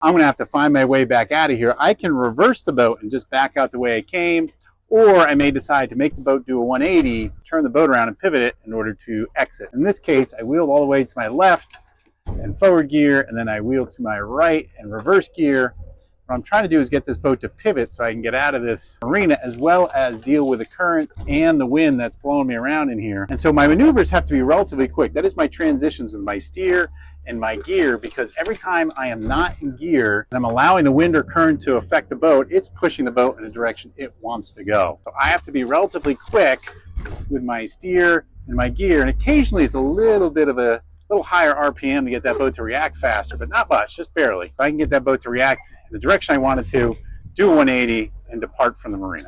I'm going to have to find my way back out of here. I can reverse the boat and just back out the way I came, or I may decide to make the boat do a 180, turn the boat around and pivot it in order to exit. In this case, I wheeled all the way to my left and forward gear, and then I wheel to my right and reverse gear. What I'm trying to do is get this boat to pivot so I can get out of this marina, as well as deal with the current and the wind that's blowing me around in here. And so my maneuvers have to be relatively quick. That is my transitions with my steer and my gear, because every time I am not in gear and I'm allowing the wind or current to affect the boat, it's pushing the boat in a direction it wants to go. So I have to be relatively quick with my steer and my gear, and occasionally it's a little bit of a little higher RPM to get that boat to react faster, but not much, just barely. If I can get that boat to react in the direction I want it to, do a 180, and depart from the marina.